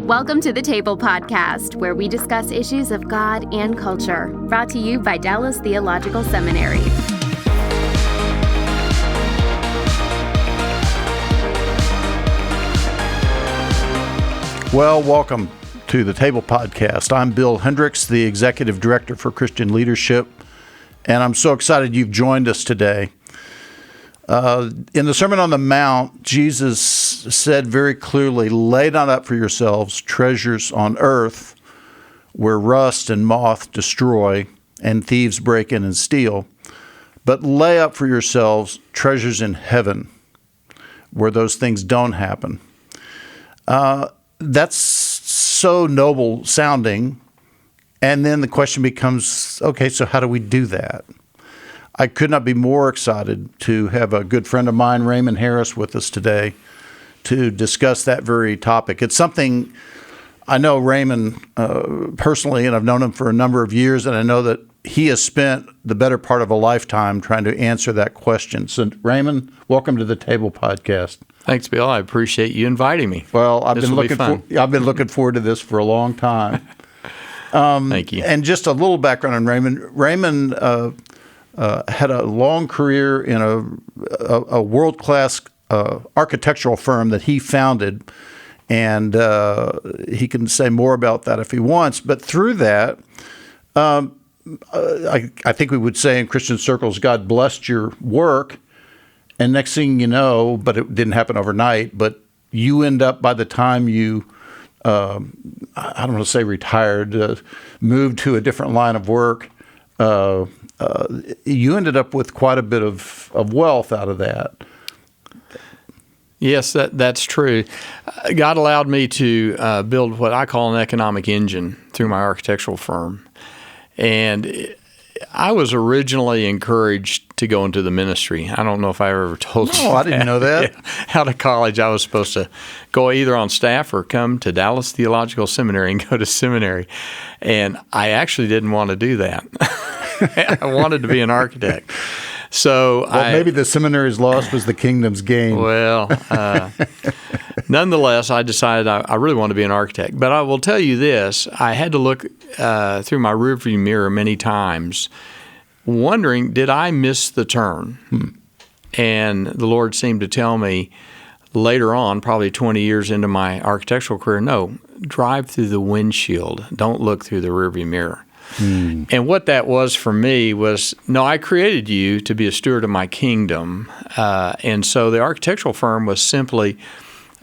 Welcome to the Table Podcast, where we discuss issues of God and culture. Brought to you by Dallas Theological Seminary. Well, welcome to the Table Podcast. I'm Bill Hendricks, the Executive Director for Christian Leadership, and I'm so excited you've joined us today. In the Sermon on the Mount, Jesus said very clearly, "Lay not up for yourselves treasures on earth where rust and moth destroy and thieves break in and steal, but lay up for yourselves treasures in heaven where those things don't happen." That's so noble sounding. And then the question becomes, okay, so how do we do that? I could not be more excited to have a good friend of mine, Raymond Harris, with us today to discuss that very topic. It's something I know Raymond personally, and I've known him for a number of years, and I know that he has spent the better part of a lifetime trying to answer that question. So, Raymond, welcome to the Table Podcast. Thanks, Bill. I appreciate you inviting me. Well, I've been looking forward to this for a long time. Thank you. And just a little background on Raymond. Raymond had a long career in a world-class architectural firm that he founded, and he can say more about that if he wants. But through that, I think we would say in Christian circles, God blessed your work, and next thing you know, but it didn't happen overnight, but you end up, by the time you, I don't want to say retired, moved to a different line of work, you ended up with quite a bit of wealth out of that. Yes, that's true. God allowed me to build what I call an economic engine through my architectural firm. And I was originally encouraged to go into the ministry. I don't know if I ever told you. No, I didn't know that. Yeah. Out of college, I was supposed to go either on staff or come to Dallas Theological Seminary and go to seminary. And I actually didn't want to do that. I wanted to be an architect. So maybe the seminary's loss was the kingdom's gain. Well, nonetheless, I decided I really want to be an architect. But I will tell you this, I had to look through my rearview mirror many times, wondering, did I miss the turn? And the Lord seemed to tell me later on, probably 20 years into my architectural career, no, drive through the windshield. Don't look through the rearview mirror. And what that was for me was, no, I created you to be a steward of my kingdom. And so the architectural firm was simply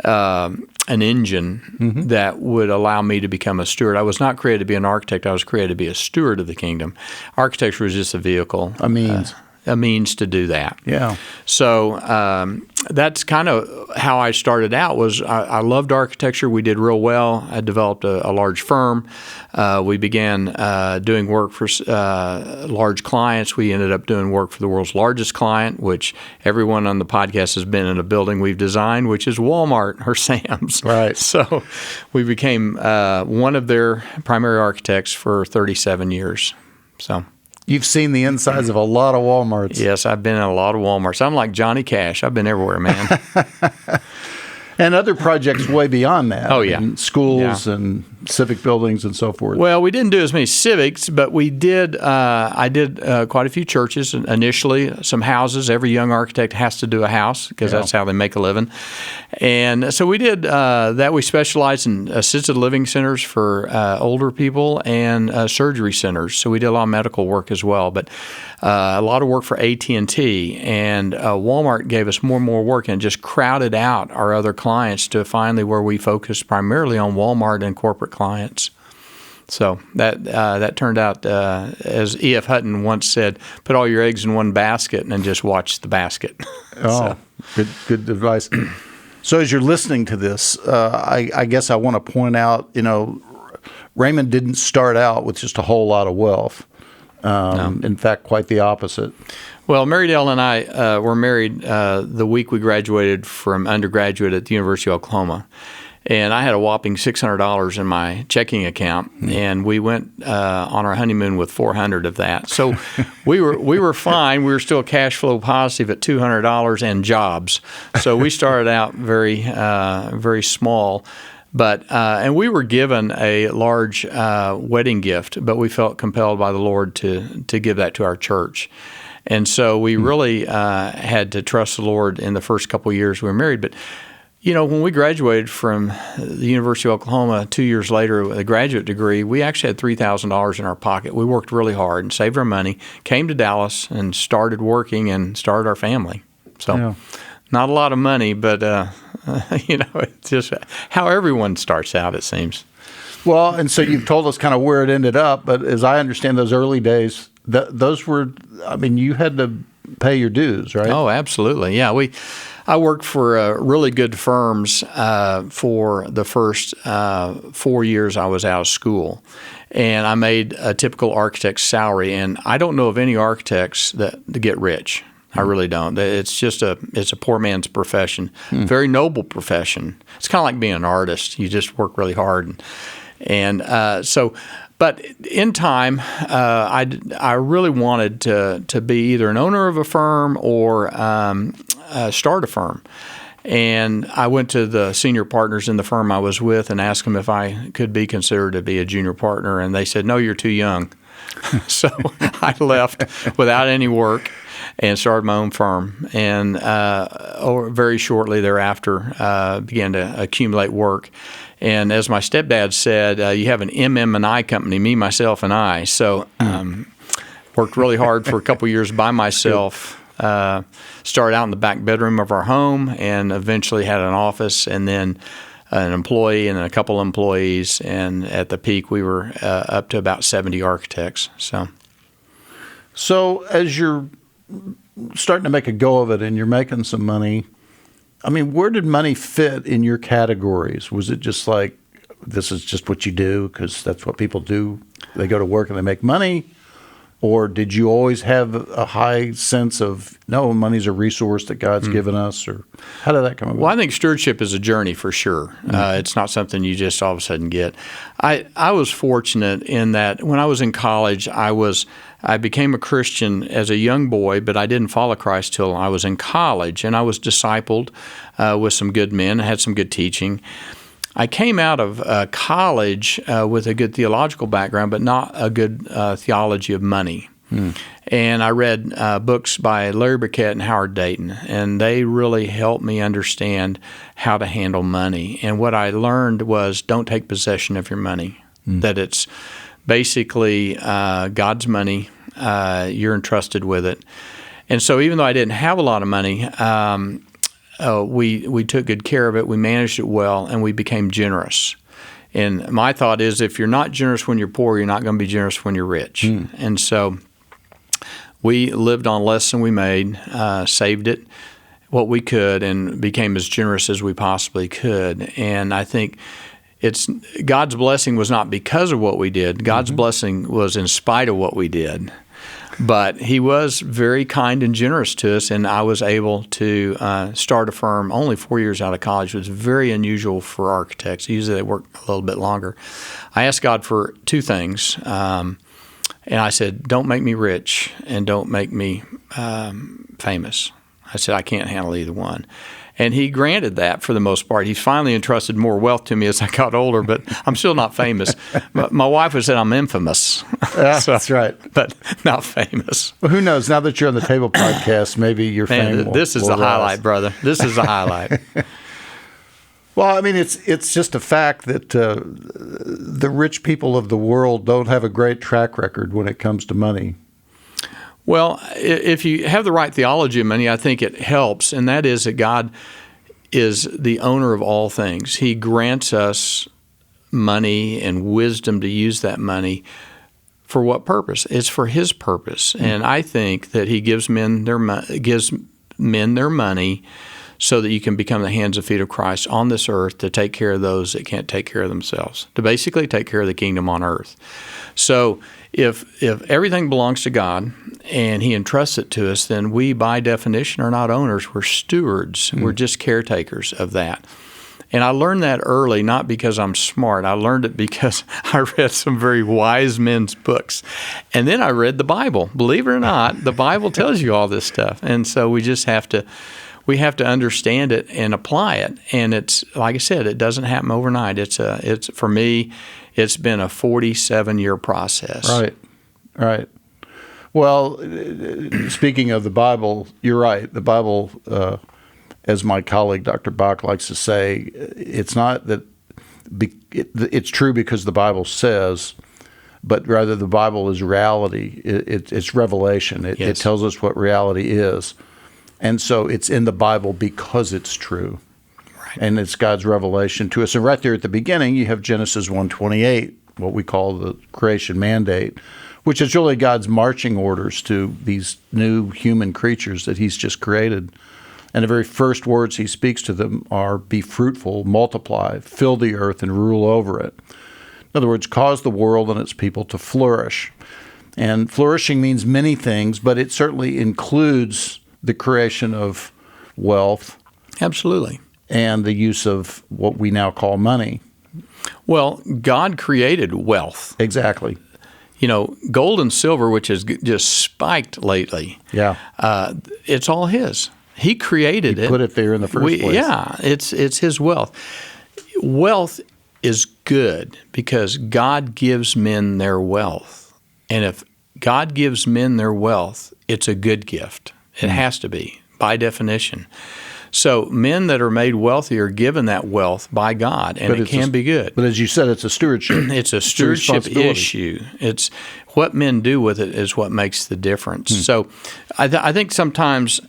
an engine that would allow me to become a steward. I was not created to be an architect. I was created to be a steward of the kingdom. Architecture was just a vehicle. A means to do that. Yeah. So that's kind of how I started out. Was I loved architecture. We did real well. I developed a large firm. We began doing work for large clients. We ended up doing work for the world's largest client, which everyone on the podcast has been in a building we've designed, which is Walmart or Sam's. Right. So we became one of their primary architects for 37 years. So. You've seen the insides of a lot of Walmarts. Yes, I've been in a lot of Walmarts. I'm like Johnny Cash. I've been everywhere, man. And other projects way beyond that. Oh, yeah. Schools and civic buildings and so forth. Well, we didn't do as many civics, but we did. I did quite a few churches initially, some houses. Every young architect has to do a house because that's how they make a living. And so we did that. We specialized in assisted living centers for older people and surgery centers. So we did a lot of medical work as well, but a lot of work for AT&T. And Walmart gave us more and more work and just crowded out our other clients to finally where we focused primarily on Walmart and corporate clients. So that turned out, as E.F. Hutton once said, put all your eggs in one basket and then just watch the basket. Good advice. So as you're listening to this, I guess I want to point out, Raymond didn't start out with just a whole lot of wealth. No. In fact, quite the opposite. Well, Mary Dale and I were married the week we graduated from undergraduate at the University of Oklahoma. And I had a whopping $600 in my checking account, and we went on our honeymoon with $400 of that. So we were fine. We were still cash flow positive at $200 and jobs. So we started out very small. But and we were given a large wedding gift, but we felt compelled by the Lord to give that to our church. And so we really had to trust the Lord in the first couple of years we were married. But, when we graduated from the University of Oklahoma 2 years later with a graduate degree, we actually had $3,000 in our pocket. We worked really hard and saved our money, came to Dallas and started working and started our family. So not a lot of money, but, it's just how everyone starts out, it seems. Well, and so you've told us kind of where it ended up, but as I understand those early days, those were, you had to pay your dues, right? Oh, absolutely. Yeah, I worked for really good firms for the first 4 years I was out of school, and I made a typical architect's salary. And I don't know of any architects that get rich. I really don't. It's just it's a poor man's profession, very noble profession. It's kind of like being an artist. You just work really hard, But in time, I really wanted to be either an owner of a firm or start a firm. And I went to the senior partners in the firm I was with and asked them if I could be considered to be a junior partner. And they said, "No, you're too young." So I left without any work and started my own firm. And very shortly thereafter, began to accumulate work. And as my stepdad said, you have an MM&I company, me, myself, and I. So worked really hard for a couple years by myself. Started out in the back bedroom of our home and eventually had an office and then an employee and then a couple employees. And at the peak, we were up to about 70 architects. So as you're starting to make a go of it and you're making some money, where did money fit in your categories? Was it just like, this is just what you do because that's what people do? They go to work and they make money? Or did you always have a high sense of, no, money's a resource that God's given us? Or how did that come about? Well, I think stewardship is a journey for sure. It's not something you just all of a sudden get. I was fortunate in that when I was in college, I became a Christian as a young boy, but I didn't follow Christ till I was in college, and I was discipled with some good men. I had some good teaching. I came out of college with a good theological background, but not a good theology of money. And I read books by Larry Burkett and Howard Dayton, and they really helped me understand how to handle money. And what I learned was don't take possession of your money, that it's basically God's money. You're entrusted with it. And so even though I didn't have a lot of money, we took good care of it, we managed it well, and we became generous. And my thought is if you're not generous when you're poor, you're not going to be generous when you're rich. And so we lived on less than we made, saved it what we could, and became as generous as we possibly could. And I think God's blessing was not because of what we did. God's blessing was in spite of what we did. But he was very kind and generous to us, and I was able to start a firm only 4 years out of college. It was very unusual for architects. Usually they work a little bit longer. I asked God for two things, and I said, don't make me rich and don't make me famous. I said, I can't handle either one. And he granted that for the most part. He finally entrusted more wealth to me as I got older, but I'm still not famous. My wife would say I'm infamous. That's right. But not famous. Well, who knows? Now that you're on the Table podcast, maybe your fame This is the highlight, brother. This is the highlight. Well, it's just a fact that the rich people of the world don't have a great track record when it comes to money. Well, if you have the right theology of money, I think it helps, and that is that God is the owner of all things. He grants us money and wisdom to use that money for what purpose? It's for His purpose, and I think that He gives men their money so that you can become the hands and feet of Christ on this earth to take care of those that can't take care of themselves, to basically take care of the kingdom on earth. So if everything belongs to God and He entrusts it to us, then we, by definition, are not owners. We're stewards. We're just caretakers of that. And I learned that early, not because I'm smart. I learned it because I read some very wise men's books. And then I read the Bible. Believe it or not, the Bible tells you all this stuff. And so we just have to we have to understand it and apply it. And it's, like I said, it doesn't happen overnight. It's for me, it's been a 47-year process. Right. Well, speaking of the Bible, you're right. The Bible, as my colleague Dr. Bach likes to say, it's not that it's true because the Bible says, but rather the Bible is reality. It's revelation. It tells us what reality is. And so it's in the Bible because it's true. Right. And it's God's revelation to us. And right there at the beginning, you have Genesis 1:28, what we call the creation mandate, which is really God's marching orders to these new human creatures that he's just created. And the very first words he speaks to them are, be fruitful, multiply, fill the earth, and rule over it. In other words, cause the world and its people to flourish. And flourishing means many things, but it certainly includes the creation of wealth. Absolutely. And the use of what we now call money. Well, God created wealth. Exactly. Gold and silver, which has just spiked lately. Yeah. It's all his. He created it. He put it there in the first place. Yeah, it's his wealth. Wealth is good because God gives men their wealth. And if God gives men their wealth, it's a good gift. It has to be, by definition. So men that are made wealthy are given that wealth by God, and it can be good. But as you said, it's a stewardship. It's a stewardship issue. It's what men do with it is what makes the difference. So I think sometimes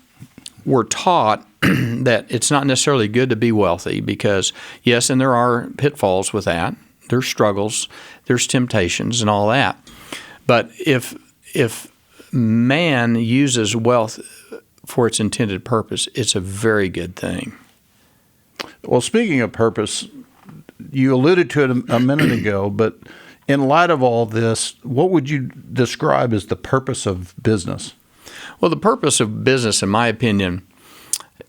we're taught that it's not necessarily good to be wealthy because, yes, and there are pitfalls with that. There's struggles, there's temptations and all that. But if man uses wealth for its intended purpose, it's a very good thing. Well, speaking of purpose, you alluded to it a minute ago, but in light of all this, what would you describe as the purpose of business? Well, the purpose of business, in my opinion,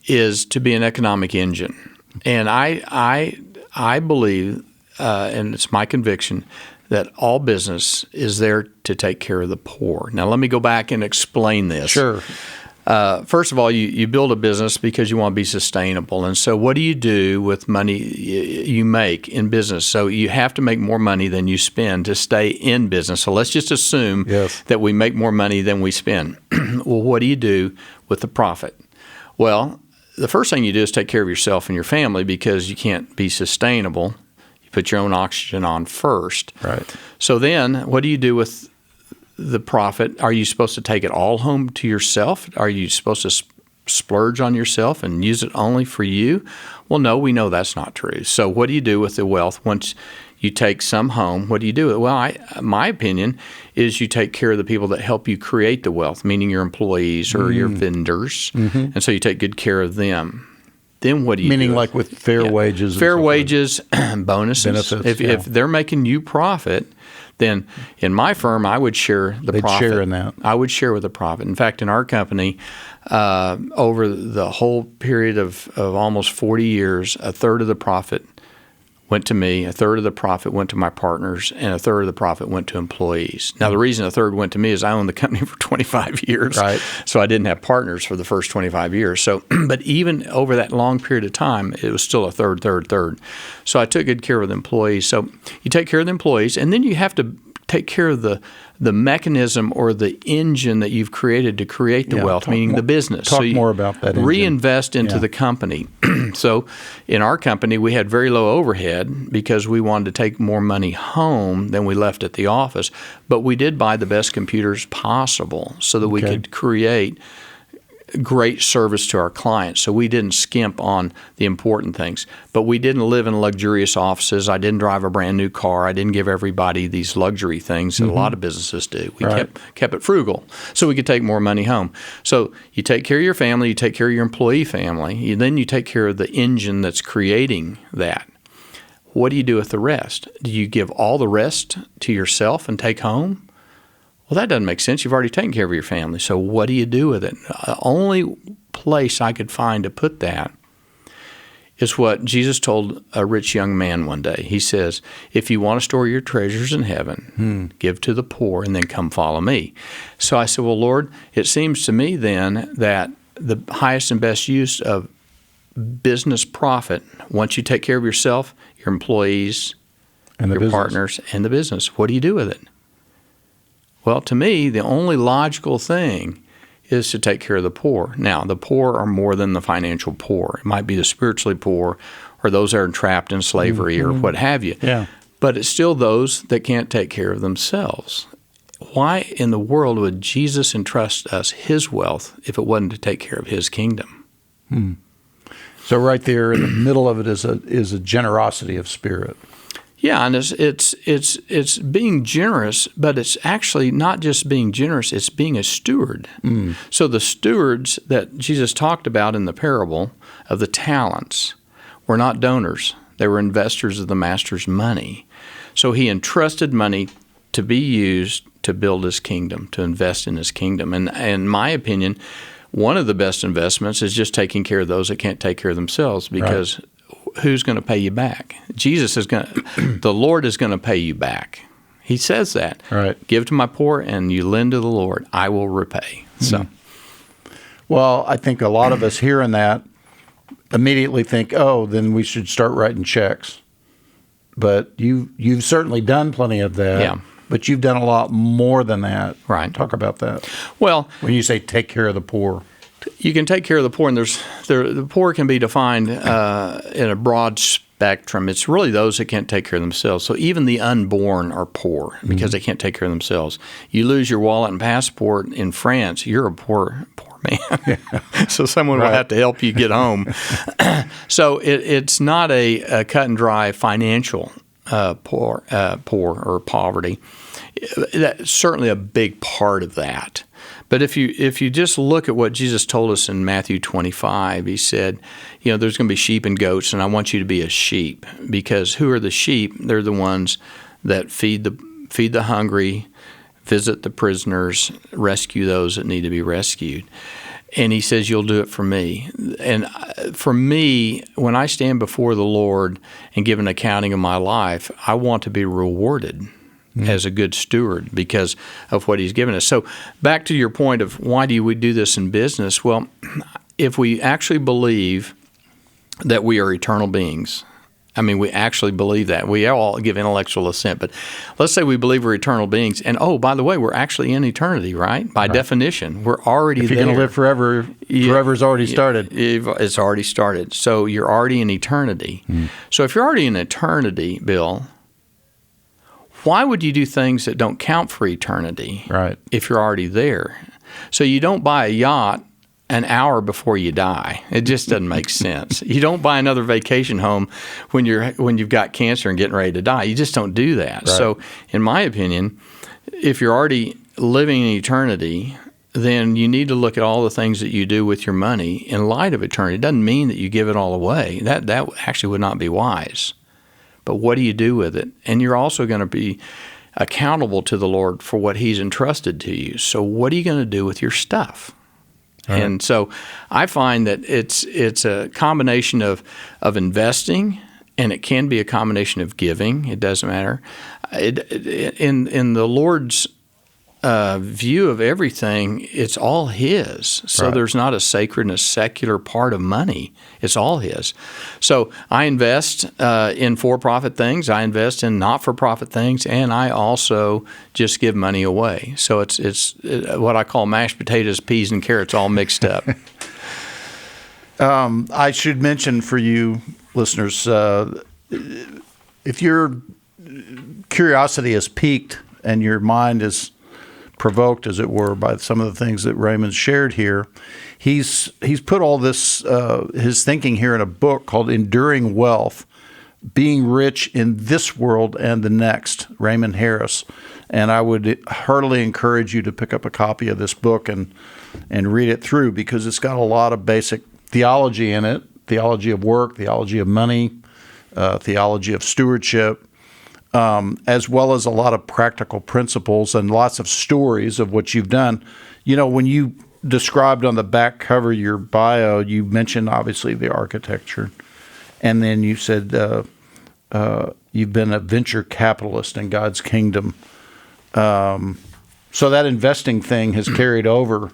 is to be an economic engine. And I believe, and it's my conviction, that all business is there to take care of the poor. Now, let me go back and explain this. Sure. First of all, you build a business because you want to be sustainable. And so what do you do with money you make in business? So you have to make more money than you spend to stay in business. So let's just assume that we make more money than we spend. Well, what do you do with the profit? Well, the first thing you do is take care of yourself and your family because you can't be sustainable. You put your own oxygen on first. Right. So then what do you do with the profit? Are you supposed to take it all home to yourself? Are you supposed to splurge on yourself and use it only for you? Well, no, we know that's not true. So what do you do with the wealth once you take some home? What do you do with it? Well, my opinion is you take care of the people that help you create the wealth, meaning your employees or your vendors. And so you take good care of them. Then what do you do? Meaning like with fair wages? Fair wages, bonuses. Benefits, if they're making you profit, then in my firm, I would share the profit. They'd share in that. I would share with the profit. In fact, in our company, over the whole period of almost 40 years, a third of the profit went to me, a third of the profit went to my partners, and a third of the profit went to employees. Now, the reason a third went to me is I owned the company for 25 years, right? So I didn't have partners for the first 25 years. So, but even over that long period of time, it was still a third. So I took good care of the employees. So you take care of the employees, and then you have to take care of the mechanism or the engine that you've created to create the wealth, meaning the business. Talk more about that engine. Reinvest into the company. So in our company, we had very low overhead because we wanted to take more money home than we left at the office. But we did buy the best computers possible so that we could create great service to our clients. So we didn't skimp on the important things. But we didn't live in luxurious offices. I didn't drive a brand new car. I didn't give everybody these luxury things that a lot of businesses do. We kept it frugal so we could take more money home. So you take care of your family, you take care of your employee family, then you take care of the engine that's creating that. What do you do with the rest? Do you give all the rest to yourself and take home? Well, that doesn't make sense. You've already taken care of your family. So what do you do with it? The only place I could find to put that is what Jesus told a rich young man one day. He says, if you want to store your treasures in heaven, give to the poor and then come follow me. So I said, well, Lord, it seems to me then that the highest and best use of business profit, once you take care of yourself, your employees, And the your business. partners, and the business, what do you do with it? Well, to me, the only logical thing is to take care of the poor. Now, the poor are more than the financial poor. It might be the spiritually poor or those that are trapped in slavery or what have you. Yeah. But it's still those that can't take care of themselves. Why in the world would Jesus entrust us his wealth if it wasn't to take care of his kingdom? So right there in the middle of it is a generosity of spirit. Yeah, and it's being generous, but it's actually not just being generous, it's being a steward. So the stewards that Jesus talked about in the parable of the talents were not donors. They were investors of the master's money. So he entrusted money to be used to build his kingdom, to invest in his kingdom. And in my opinion, one of the best investments is just taking care of those that can't take care of themselves, because who's going to pay you back? The Lord is going to pay you back. He says that. Right. Give to my poor and you lend to the Lord, I will repay. So, Well, I think a lot of us hearing that immediately think, oh, then we should start writing checks. But you've certainly done plenty of that. Yeah. But you've done a lot more than that. Right. Talk about that. well, When you say take care of the poor. you can take care of the poor, and the poor can be defined in a broad spectrum. It's really those that can't take care of themselves. So even the unborn are poor because they can't take care of themselves. You lose your wallet and passport in France, you're a poor man. So someone will have to help you get home. So it's not a cut and dry financial poor or poverty. That's certainly a big part of that. But if you just look at what Jesus told us in Matthew 25, he said, there's going to be sheep and goats, and I want you to be a sheep. Because who are the sheep? They're the ones that feed the hungry, visit the prisoners, rescue those that need to be rescued. And he says, you'll do it for me. And for me, when I stand before the Lord and give an accounting of my life, I want to be rewarded as a good steward because of what he's given us. So back to your point of why do we do this in business? Well, if we actually believe that we are eternal beings, I mean, we actually believe that. We all give intellectual assent, but let's say we believe we're eternal beings, and by the way, we're actually in eternity, right? By definition, we're already there. If you're going to live forever, forever's already started. It's already started. So you're already in eternity. So if you're already in eternity, Bill, why would you do things that don't count for eternity if you're already there? So you don't buy a yacht an hour before you die. It just doesn't make sense. You don't buy another vacation home when you've got cancer and getting ready to die. You just don't do that. So in my opinion, if you're already living in eternity, then you need to look at all the things that you do with your money in light of eternity. It doesn't mean that you give it all away. That actually would not be wise. But what do you do with it? And you're also going to be accountable to the Lord for what he's entrusted to you. So what are you going to do with your stuff? And so I find that it's a combination of investing, and it can be a combination of giving. It doesn't matter. In the Lord's view of everything, it's all his. So there's not a sacred and a secular part of money. It's all his. So I invest in for-profit things. I invest in not-for-profit things, and I also just give money away. So it's what I call mashed potatoes, peas, and carrots all mixed up. I should mention for you listeners, if your curiosity is piqued and your mind is provoked, as it were, by some of the things that Raymond shared here, he's put all this his thinking here in a book called Enduring Wealth, Being Rich in This World and the Next, Raymond Harris. And I would heartily encourage you to pick up a copy of this book and read it through, because it's got a lot of basic theology in it, theology of work, theology of money, theology of stewardship, as well as a lot of practical principles and lots of stories of what you've done. When you described on the back cover your bio, you mentioned obviously the architecture, and then you said you've been a venture capitalist in God's kingdom. So that investing thing has carried over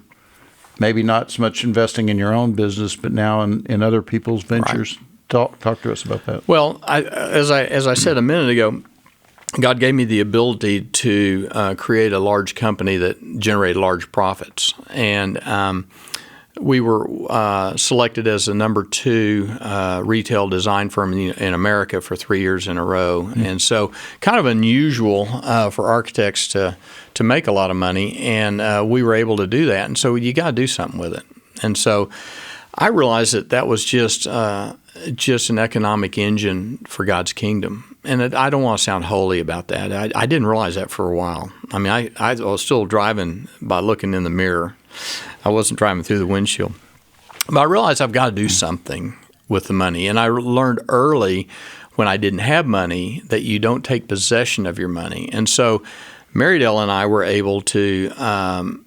maybe not so much investing in your own business, but now in other people's ventures. Right. Talk to us about that. Well, as I said a minute ago, God gave me the ability to create a large company that generated large profits, and we were selected as the number 2 retail design firm in America for 3 years in a row. Mm-hmm. And so kind of unusual for architects to make a lot of money, and we were able to do that. And so you got to do something with it. And so I realized that was just an economic engine for God's kingdom. And I don't want to sound holy about that. I didn't realize that for a while. I mean, I was still driving by looking in the mirror. I wasn't driving through the windshield. But I realized I've got to do something with the money. And I learned early when I didn't have money that you don't take possession of your money. And so Marydale and I were able to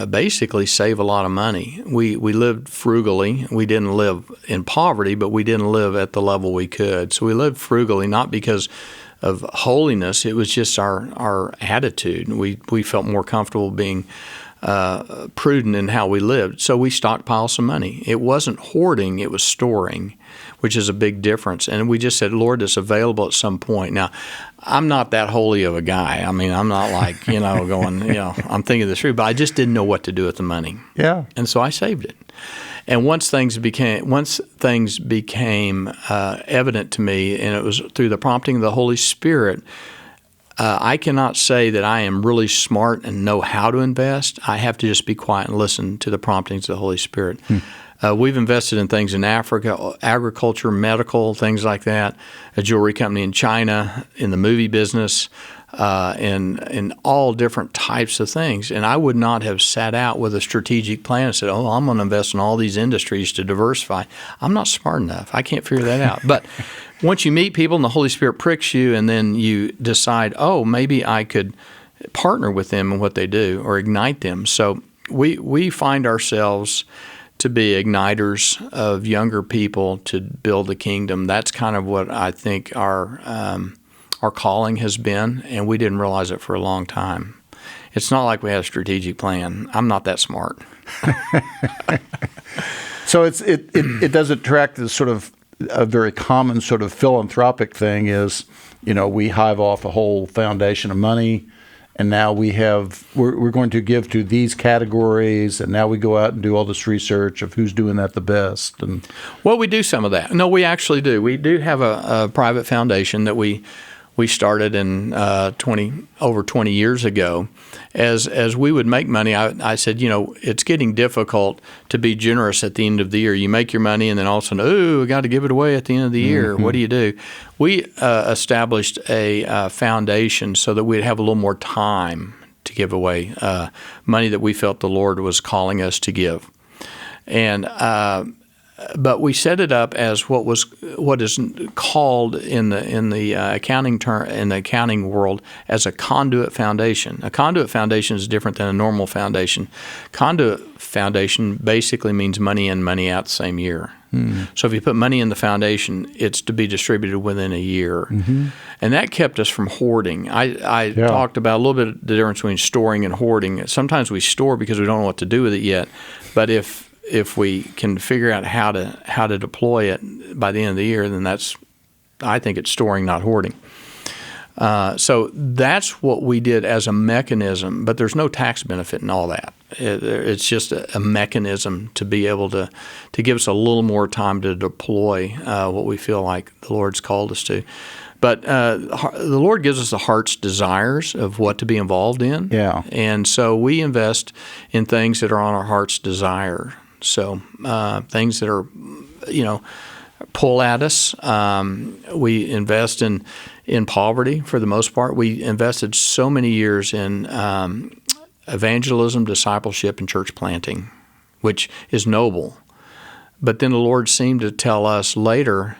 basically save a lot of money. We lived frugally. We didn't live in poverty, but we didn't live at the level we could. So we lived frugally, not because of holiness. It was just our attitude. We felt more comfortable being prudent in how we lived. So we stockpiled some money. It wasn't hoarding, it was storing, which is a big difference. And we just said, Lord, it's available at some point. Now, I'm not that holy of a guy. I mean, I'm not like, going, I'm thinking this through, but I just didn't know what to do with the money. Yeah. And so I saved it. And once things became evident to me, and it was through the prompting of the Holy Spirit, I cannot say that I am really smart and know how to invest. I have to just be quiet and listen to the promptings of the Holy Spirit. We've invested in things in Africa, agriculture, medical, things like that, a jewelry company in China, in the movie business, in all different types of things. And I would not have sat out with a strategic plan and said, I'm going to invest in all these industries to diversify. I'm not smart enough. I can't figure that out. But once you meet people and the Holy Spirit pricks you, and then you decide, maybe I could partner with them in what they do or ignite them. So we find ourselves to be igniters of younger people to build the kingdom. That's kind of what I think our calling has been, and we didn't realize it for a long time. It's not like we had a strategic plan. I'm not that smart. So it doesn't track the sort of a very common sort of philanthropic thing is, we hive off a whole foundation of money, and now we're going to give to these categories, and now we go out and do all this research of who's doing that the best. And well, we do some of that. No, we actually do. We do have a private foundation that we started in over 20 years ago. As we would make money, I said, it's getting difficult to be generous at the end of the year. You make your money, and then all of a sudden, we got to give it away at the end of the year. What do you do? We established a foundation so that we'd have a little more time to give away money that we felt the Lord was calling us to give. And but we set it up as what is called in the accounting world as a conduit foundation. A conduit foundation is different than a normal foundation. Conduit foundation basically means money in, money out the same year. So if you put money in the foundation, it's to be distributed within a year. And that kept us from hoarding. I talked about a little bit the difference between storing and hoarding. Sometimes we store because we don't know what to do with it yet. But if we can figure out how to deploy it by the end of the year, then I think it's storing, not hoarding. So that's what we did as a mechanism, but there's no tax benefit in all that. It's just a mechanism to be able to give us a little more time to deploy what we feel like the Lord's called us to. But the Lord gives us the heart's desires of what to be involved in. Yeah. And so we invest in things that are on our heart's desire. So things that are, pull at us. We invest in poverty for the most part. We invested so many years in evangelism, discipleship, and church planting, which is noble. But then the Lord seemed to tell us later,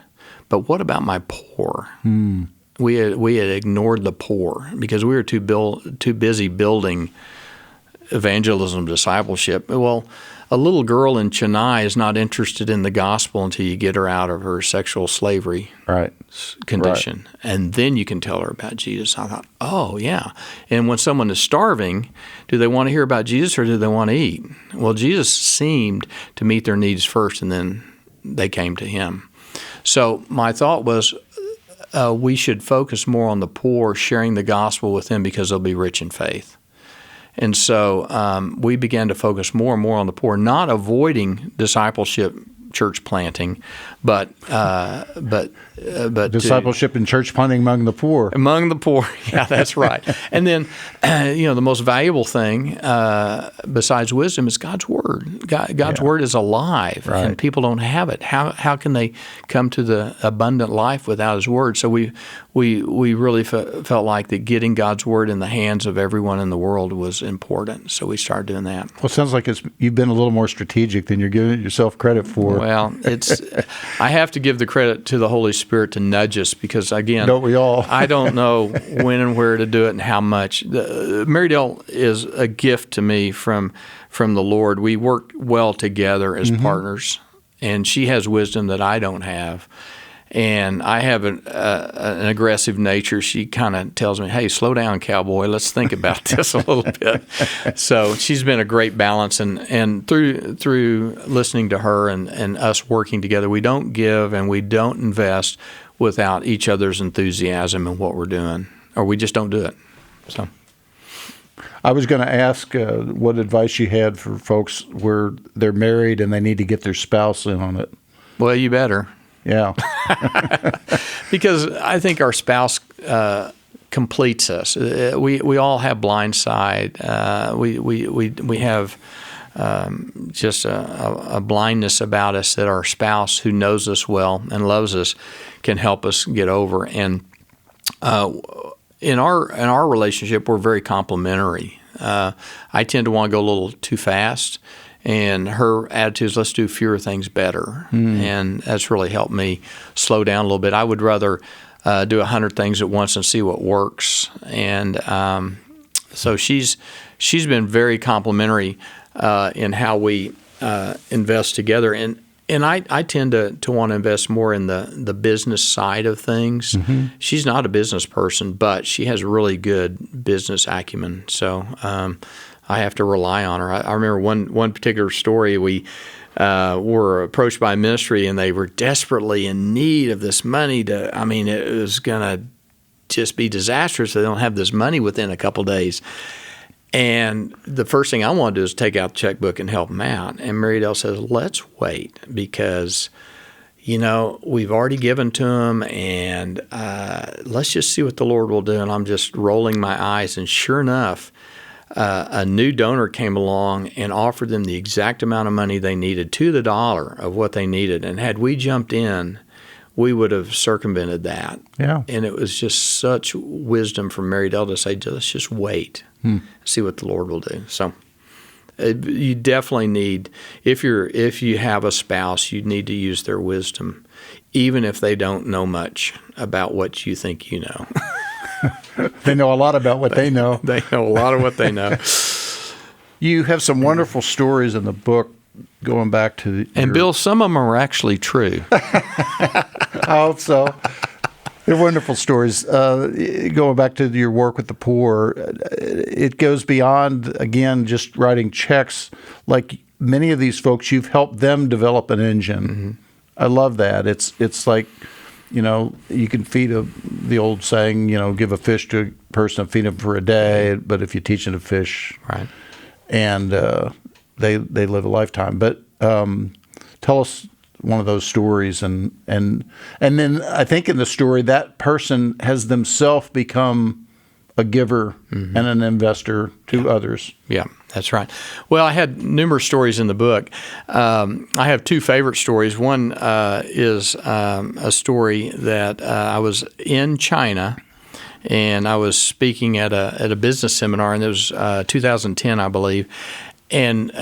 but what about my poor? We had ignored the poor because we were too busy building evangelism, discipleship. Well, a little girl in Chennai is not interested in the gospel until you get her out of her sexual slavery condition. Right. And then you can tell her about Jesus. I thought, oh, yeah. And when someone is starving, do they want to hear about Jesus or do they want to eat? Well, Jesus seemed to meet their needs first, and then they came to him. So my thought was we should focus more on the poor, sharing the gospel with them because they'll be rich in faith. And so we began to focus more and more on the poor, not avoiding discipleship, church planting, but discipleship and church planting among the poor. Among the poor, yeah, that's right. And then, the most valuable thing besides wisdom is God's word. God's word is alive, and people don't have it. How can they come to the abundant life without His word? So we really felt like that getting God's word in the hands of everyone in the world was important. So we started doing that. Well, it sounds like you've been a little more strategic than you're giving yourself credit for. Well, I have to give the credit to the Holy Spirit to nudge us because, again, don't we all? I don't know when and where to do it and how much. Mary Dale is a gift to me from the Lord. We work well together as partners, and she has wisdom that I don't have. And I have an aggressive nature. She kind of tells me, hey, slow down, cowboy. Let's think about this a little bit. So she's been a great balance. And through listening to her and us working together, we don't give and we don't invest without each other's enthusiasm in what we're doing, or we just don't do it. So I was going to ask what advice you had for folks where they're married and they need to get their spouse in on it. Well, you better. Yeah. Because I think our spouse completes us. We all have blind side. We have just a blindness about us that our spouse, who knows us well and loves us, can help us get over. And in our relationship, we're very complementary. I tend to want to go a little too fast. And her attitude is, let's do fewer things better. And that's really helped me slow down a little bit. I would rather do 100 things at once and see what works. And so she's been very complimentary in how we invest together. And I tend to want to invest more in the business side of things. She's not a business person, but she has really good business acumen. So I have to rely on her. I remember one particular story. We were approached by a ministry, and they were desperately in need of this money. It was going to just be disastrous. They don't have this money within a couple days. And the first thing I want to do is take out the checkbook and help them out. And Mary Dale says, let's wait because, we've already given to them, and let's just see what the Lord will do. And I'm just rolling my eyes. And sure enough, a new donor came along and offered them the exact amount of money they needed to the dollar of what they needed. And had we jumped in, we would have circumvented that. Yeah. And it was just such wisdom from Mary Dale to say, let's just wait, see what the Lord will do. So you definitely need, if you have a spouse, you need to use their wisdom, even if they don't know much about what you think you know. They know a lot about what they know. They know a lot of what they know. You have some wonderful stories in the book going back to And Bill, some of them are actually true. I hope so. They're wonderful stories. Going back to your work with the poor, it goes beyond, again, just writing checks. Like many of these folks, you've helped them develop an engine. I love that. It's like, you can feed the old saying, give a fish to a person and feed them for a day, but if you teach them to fish, right, and they live a lifetime. But tell us one of those stories, and then I think in the story that person has themselves become a giver and an investor to others. Yeah, that's right. Well, I had numerous stories in the book. I have two favorite stories. One is a story that I was in China, and I was speaking at a business seminar, and it was 2010, I believe. And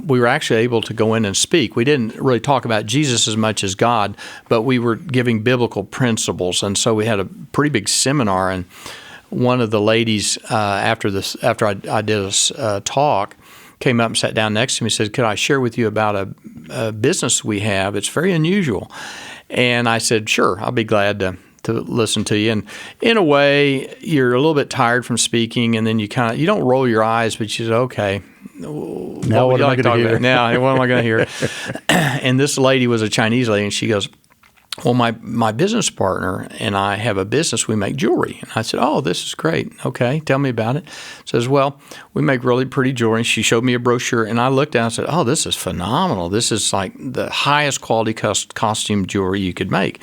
we were actually able to go in and speak. We didn't really talk about Jesus as much as God, but we were giving biblical principles. And so we had a pretty big seminar, and one of the ladies after I did a talk came up and sat down next to me and said, could I share with you about a business we have? It's very unusual. And I said, sure, I'll be glad to listen to you. And in a way, you're a little bit tired from speaking, and then you don't roll your eyes, but you say, okay, now what am I going to hear? Now, what am I going to hear? And this lady was a Chinese lady, and she goes, well, my business partner and I have a business. We make jewelry. And I said, oh, this is great. Okay, tell me about it. Says, well, we make really pretty jewelry. She showed me a brochure, and I looked at it and said, oh, this is phenomenal. This is like the highest quality costume jewelry you could make.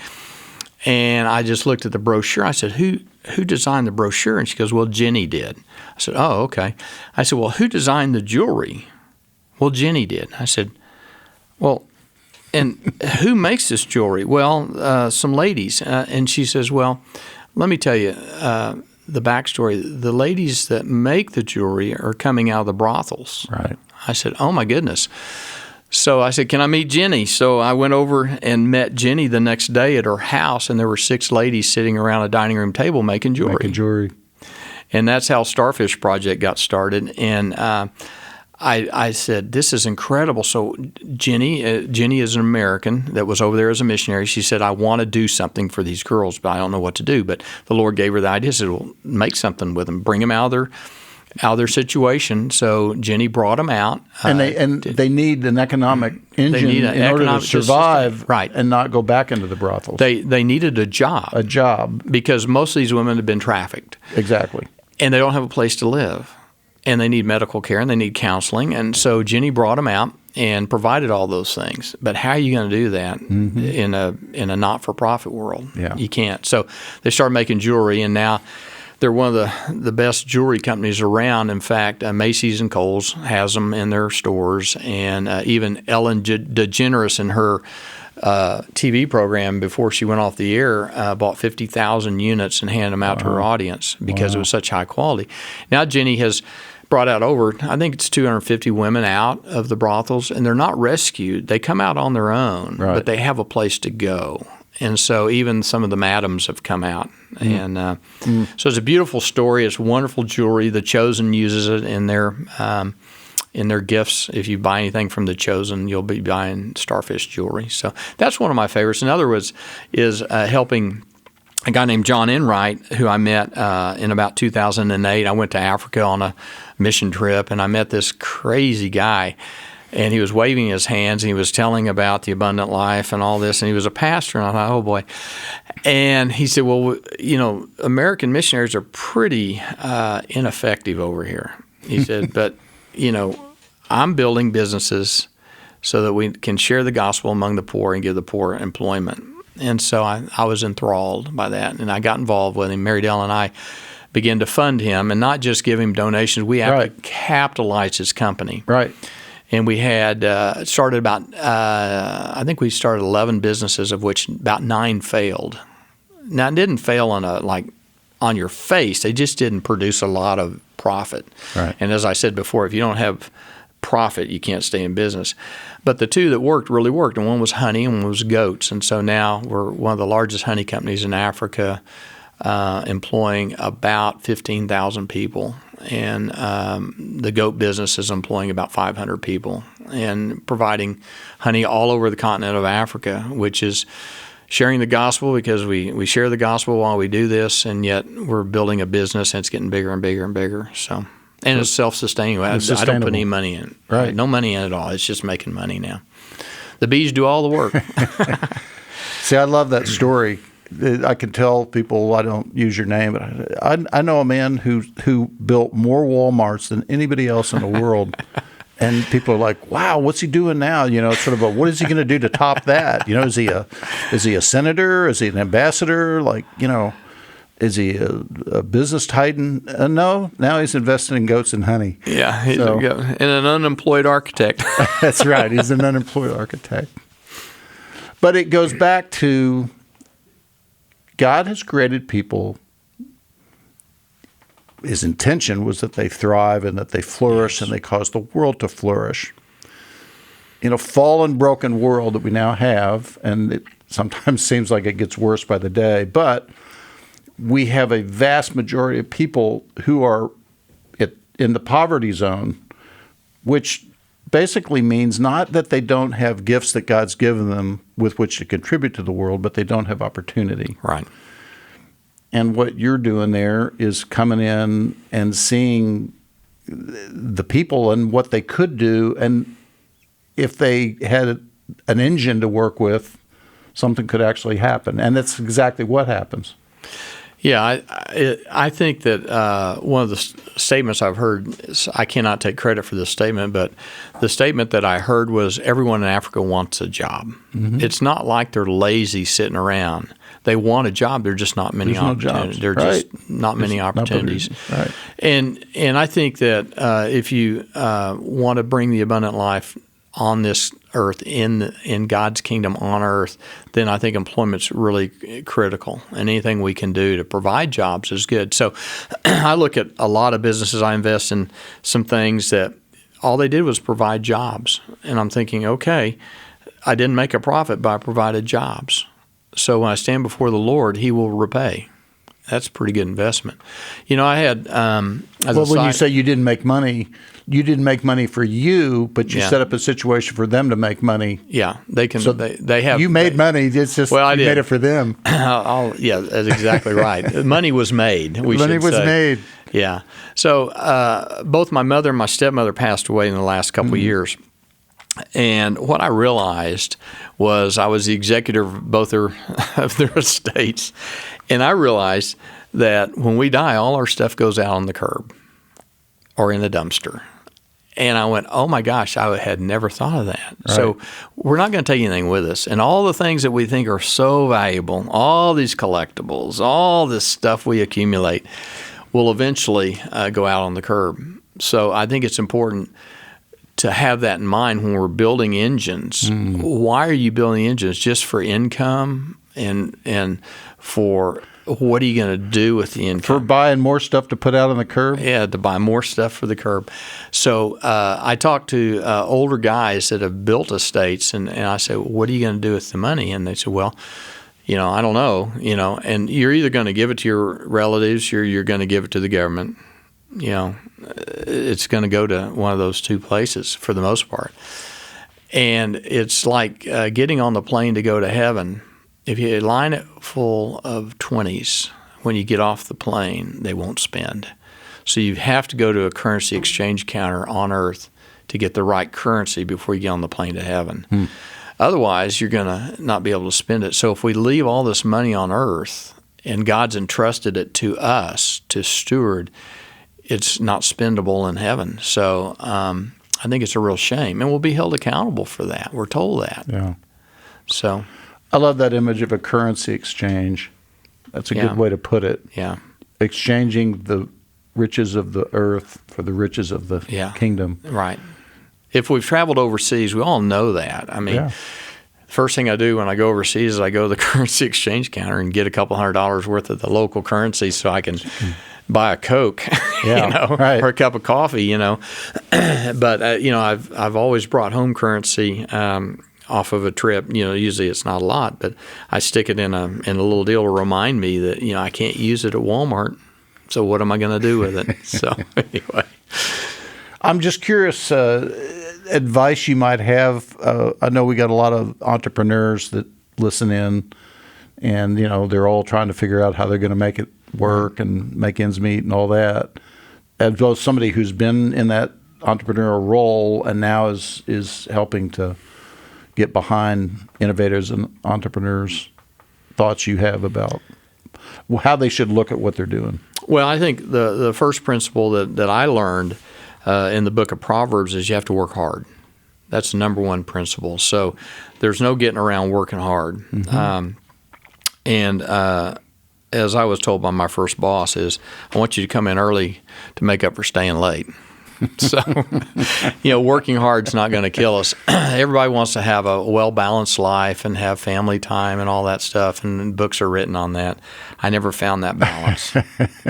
And I just looked at the brochure. I said, who designed the brochure? And she goes, well, Jenny did. I said, oh, okay. I said, well, who designed the jewelry? Well, Jenny did. I said, well, and who makes this jewelry? Well, some ladies. And she says, well, let me tell you the backstory. The ladies that make the jewelry are coming out of the brothels. Right. I said, oh, my goodness. So I said, can I meet Jenny? So I went over and met Jenny the next day at her house, and there were 6 ladies sitting around a dining room table making jewelry. And that's how Starfish Project got started. And I said, this is incredible. So Jenny is an American that was over there as a missionary. She said, I want to do something for these girls, but I don't know what to do. But the Lord gave her the idea. He said, well, make something with them. Bring them out of their situation. So Jenny brought them out. And they need an economic engine in order to survive and not go back into the brothels. They needed a job. Because most of these women have been trafficked. Exactly. And they don't have a place to live. And they need medical care, and they need counseling. And so Jenny brought them out and provided all those things. But how are you going to do that in a not-for-profit world? Yeah. You can't. So they started making jewelry, and now they're one of the best jewelry companies around. In fact, Macy's and Kohl's has them in their stores, and even Ellen DeGeneres in her TV program before she went off the air bought 50,000 units and handed them out to her audience because it was such high quality. Now Jenny has brought out I think it's 250 women out of the brothels, and they're not rescued. They come out on their own, but they have a place to go. And so even some of the madams have come out. And so it's a beautiful story. It's wonderful jewelry. The Chosen uses it in their gifts. If you buy anything from The Chosen, you'll be buying Starfish jewelry. So that's one of my favorites. Another is helping a guy named John Enright, who I met in about 2008. I went to Africa on a mission trip, and I met this crazy guy. And he was waving his hands, and he was telling about the abundant life and all this. And he was a pastor, and I thought, oh, boy. And he said, well, American missionaries are pretty ineffective over here. He said, but, I'm building businesses so that we can share the gospel among the poor and give the poor employment. And so I was enthralled by that, and I got involved with him. Mary Dell and I began to fund him, and not just give him donations. We have to capitalize his company. Right. And we had started about, I think we started 11 businesses, of which about 9 failed. Now, it didn't fail on your face. They just didn't produce a lot of profit. Right. And as I said before, if you don't have profit, you can't stay in business. But the 2 that worked really worked, and one was honey and one was goats. And so now we're one of the largest honey companies in Africa, employing about 15,000 people. And the goat business is employing about 500 people and providing honey all over the continent of Africa, which is sharing the gospel, because we share the gospel while we do this, and yet we're building a business, and it's getting bigger and bigger and bigger. So, and it's self-sustaining. I don't put any money in. Right. No money in at all. It's just making money now. The bees do all the work. See, I love that story. I can tell people, I don't use your name, but I know a man who built more Walmarts than anybody else in the world. And people are like, wow, what's he doing now? It's sort of what is he going to do to top that? Is he a senator? Is he an ambassador? Is he a business titan? No, now he's investing in goats and honey. Yeah, he's and an unemployed architect. That's right. He's an unemployed architect. But it goes back to God has created people. His intention was that they thrive and that they flourish and they cause the world to flourish. In a fallen, broken world that we now have, and it sometimes seems like it gets worse by the day, but we have a vast majority of people who are in the poverty zone, which basically means not that they don't have gifts that God's given them with which to contribute to the world, but they don't have opportunity. Right. And what you're doing there is coming in and seeing the people and what they could do, and if they had an engine to work with, something could actually happen. And that's exactly what happens. Yeah, I think that one of the statements I've heard, I cannot take credit for this statement, but the statement that I heard was everyone in Africa wants a job. Mm-hmm. It's not like they're lazy sitting around. They want a job. There are just not many opportunities. There are just not many opportunities. Right. And I think that if you want to bring the abundant life on this earth, in God's kingdom on earth, then I think employment's really critical. And anything we can do to provide jobs is good. So I look at a lot of businesses. I invest in some things that all they did was provide jobs. And I'm thinking, okay, I didn't make a profit, but I provided jobs. So when I stand before the Lord, He will repay. That's a pretty good investment. You know, I had when you say you didn't make money, you didn't make money for you, but you set up a situation for them to make money. Yeah, they can. So they have. You made money. It's just you made it for them. Yeah, that's exactly right. Money was made. Money was made. Yeah. So both my mother and my stepmother passed away in the last couple of years. And what I realized was I was the executor of both of their estates. And I realized that when we die, all our stuff goes out on the curb or in the dumpster. And I went, oh my gosh, I had never thought of that. Right. So we're not going to take anything with us. And all the things that we think are so valuable, all these collectibles, all this stuff we accumulate will eventually go out on the curb. So I think it's important to have that in mind when we're building engines. Why are you building engines? Just for income and for what are you going to do with the income? For buying more stuff to put out on the curb? Yeah, to buy more stuff for the curb. So I talked to older guys that have built estates, and I said, well, what are you going to do with the money? And they said, well, I don't know, and you're either going to give it to your relatives or you're going to give it to the government. It's going to go to one of those two places for the most part. And it's like getting on the plane to go to heaven. If you line it full of 20s, when you get off the plane, they won't spend. So you have to go to a currency exchange counter on earth to get the right currency before you get on the plane to heaven. Otherwise, you're going to not be able to spend it. So if we leave all this money on earth and God's entrusted it to us to steward, it's not spendable in heaven. So I think it's a real shame. And we'll be held accountable for that. We're told that. Yeah. So I love that image of a currency exchange. That's a good way to put it. Yeah. Exchanging the riches of the earth for the riches of the kingdom. Right. If we've traveled overseas, we all know that. I mean, first thing I do when I go overseas is I go to the currency exchange counter and get a couple $100 worth of the local currency so I can buy a Coke, or a cup of coffee, But I've always brought home currency off of a trip. Usually it's not a lot, but I stick it in a little deal to remind me that I can't use it at Walmart. So what am I going to do with it? So anyway, I'm just curious. Advice you might have. I know we got a lot of entrepreneurs that listen in, and they're all trying to figure out how they're going to make it work and make ends meet and all that. As well as somebody who's been in that entrepreneurial role and now is helping to get behind innovators and entrepreneurs. Thoughts you have about how they should look at what they're doing? Well, I think the first principle that I learned in the book of Proverbs is you have to work hard. That's the number one principle. So there's no getting around working hard. Mm-hmm. As I was told by my first boss is, I want you to come in early to make up for staying late. So, working hard is not going to kill us. Everybody wants to have a well-balanced life and have family time and all that stuff, and books are written on that. I never found that balance.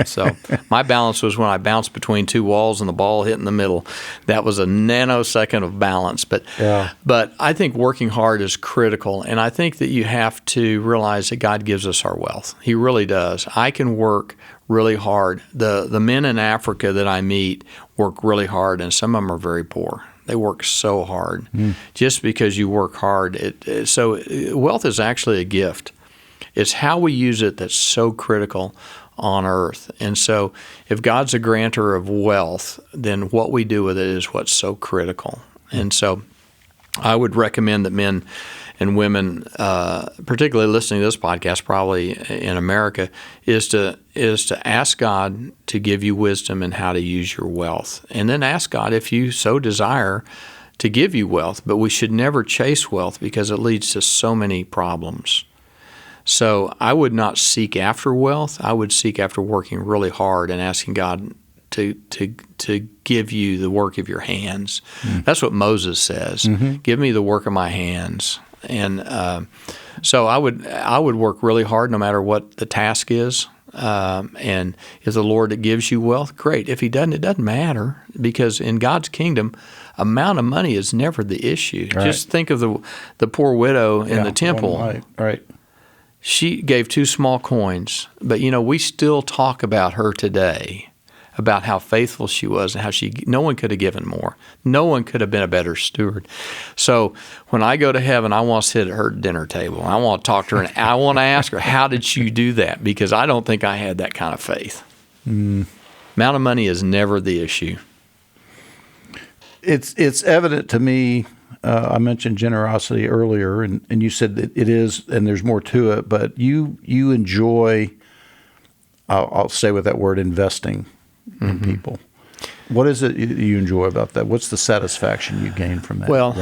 So my balance was when I bounced between two walls and the ball hit in the middle. That was a nanosecond of balance. But I think working hard is critical, and I think that you have to realize that God gives us our wealth. He really does. I can work really hard. The men in Africa that I meet work really hard, and some of them are very poor. They work so hard. Just because you work hard. So wealth is actually a gift. It's how we use it that's so critical on earth. And so if God's a grantor of wealth, then what we do with it is what's so critical. And so I would recommend that men and women, particularly listening to this podcast, probably in America, is to ask God to give you wisdom in how to use your wealth, and then ask God, if you so desire, to give you wealth. But we should never chase wealth because it leads to so many problems. So I would not seek after wealth. I would seek after working really hard and asking God to give you the work of your hands. That's what Moses says. Give me the work of my hands. And so I would work really hard no matter what the task is. And if the Lord gives you wealth, great. If He doesn't, it doesn't matter, because in God's kingdom, amount of money is never the issue. Right. Just think of the poor widow in the temple. Right. She gave 2 small coins, but we still talk about her today, about how faithful she was and how no one could have given more. No one could have been a better steward. So when I go to heaven, I want to sit at her dinner table. I want to talk to her, and I want to ask her, how did you do that? Because I don't think I had that kind of faith. Amount of money is never the issue. It's evident to me. I mentioned generosity earlier, and you said that it is, and there's more to it, but you enjoy, I'll say with that word, investing in people. What is it you enjoy about that? What's the satisfaction you gain from that? Well,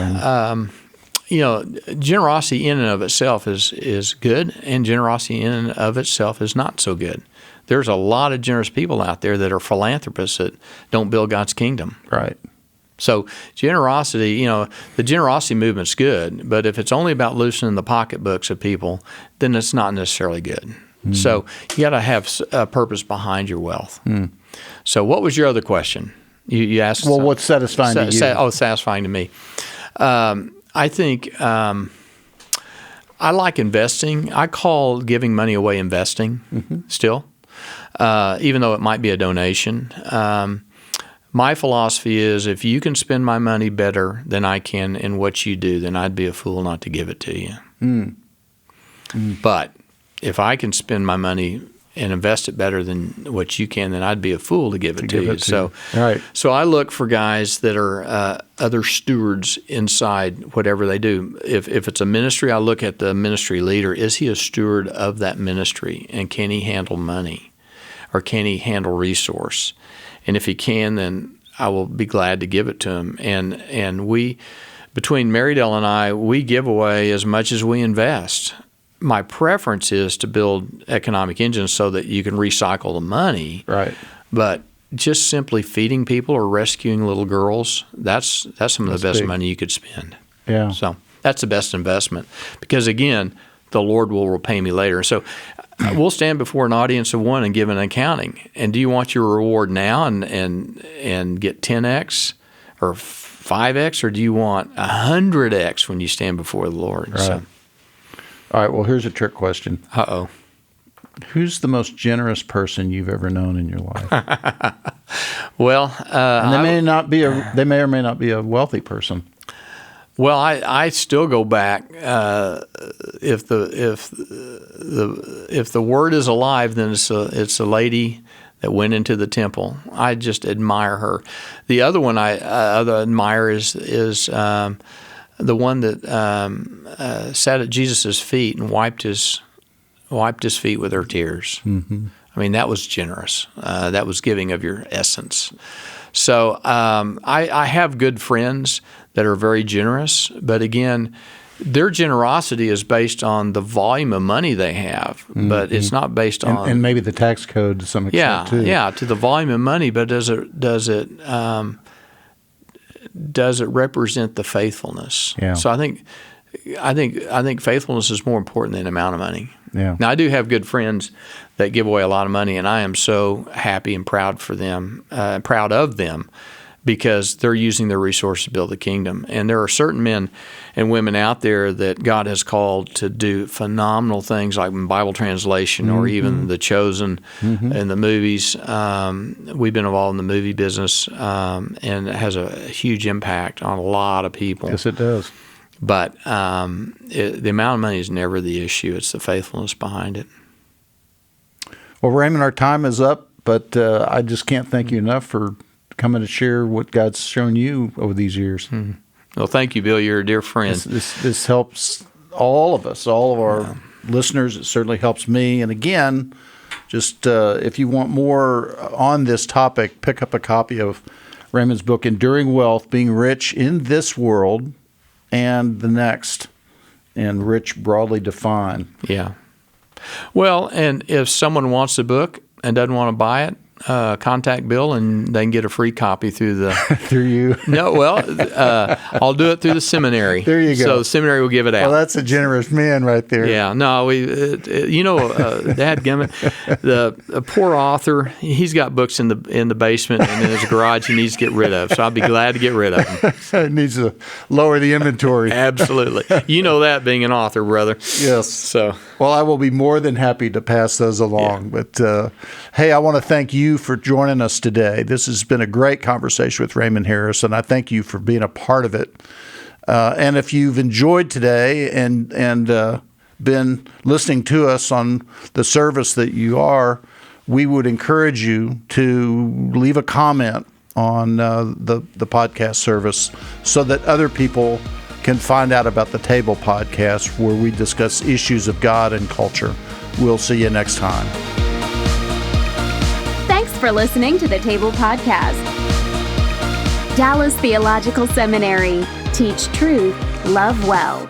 generosity in and of itself is good, and generosity in and of itself is not so good. There's a lot of generous people out there that are philanthropists that don't build God's kingdom. Right. So generosity, the generosity movement's good, but if it's only about loosening the pocketbooks of people, then it's not necessarily good. So you got to have a purpose behind your wealth. So what was your other question? You asked. Well, what's satisfying to you? Satisfying to me. I think I like investing. I call giving money away investing still, even though it might be a donation. My philosophy is, if you can spend my money better than I can in what you do, then I'd be a fool not to give it to you. But if I can spend my money and invest it better than what you can, then I'd be a fool to give it to you. So I look for guys that are other stewards inside whatever they do. If it's a ministry, I look at the ministry leader. Is he a steward of that ministry? And can he handle money? Or can he handle resource? And if he can, then I will be glad to give it to him. And we, between Marydale and I, we give away as much as we invest. My preference is to build economic engines so that you can recycle the money. Right. But just simply feeding people or rescuing little girls, that's some of the best money you could spend. Yeah. So that's the best investment, because again, the Lord will repay me later. So we'll stand before an audience of one and give an accounting. And do you want your reward now and get 10x or 5x, or do you want 100x when you stand before the Lord? Right. So, all right, well, here's a trick question. Uh-oh. Who's the most generous person you've ever known in your life? Well, and they may or may not be a wealthy person. Well, I still go back. If the word is alive, then it's a lady that went into the temple. I just admire her. The other one I admire is the one that sat at Jesus' feet and wiped his feet with her tears. Mm-hmm. I mean, that was generous. That was giving of your essence. So I have good friends that are very generous, but again, their generosity is based on the volume of money they have, but it's not based on and maybe the tax code to some extent too. Yeah, to the volume of money. But does it represent the faithfulness? Yeah. So I think faithfulness is more important than the amount of money. Yeah. Now I do have good friends that give away a lot of money, and I am so happy and proud of them. because they're using their resources to build the kingdom. And there are certain men and women out there that God has called to do phenomenal things like in Bible translation or even The Chosen in the movies. We've been involved in the movie business, and it has a huge impact on a lot of people. Yes, it does. But the amount of money is never the issue. It's the faithfulness behind it. Well, Raymond, our time is up, but I just can't thank you enough for coming to share what God's shown you over these years. Well, thank you, Bill. You're a dear friend. This helps all of us, all of our listeners. It certainly helps me. And again, just if you want more on this topic, pick up a copy of Raymond's book, Enduring Wealth, Being Rich in This World and the Next, and rich broadly defined. Yeah. Well, and if someone wants the book and doesn't want to buy it, contact Bill and they can get a free copy through the... through you? No, well, I'll do it through the seminary. There you go. So the seminary will give it out. Well, that's a generous man right there. Yeah. No, dadgummit, the poor author, he's got books in the basement and in his garage he needs to get rid of. So I'd be glad to get rid of them. It needs to lower the inventory. Absolutely. You know that being an author, brother. Yes. So... Well, I will be more than happy to pass those along. Yeah. But, hey, I want to thank you for joining us today. This has been a great conversation with Raymond Harris, and I thank you for being a part of it. And if you've enjoyed today and been listening to us on the service that you are, we would encourage you to leave a comment on the podcast service so that other people can find out about the Table Podcast, where we discuss issues of God and culture. We'll see you next time. Thanks for listening to the Table Podcast. Dallas Theological Seminary. Teach truth, love well.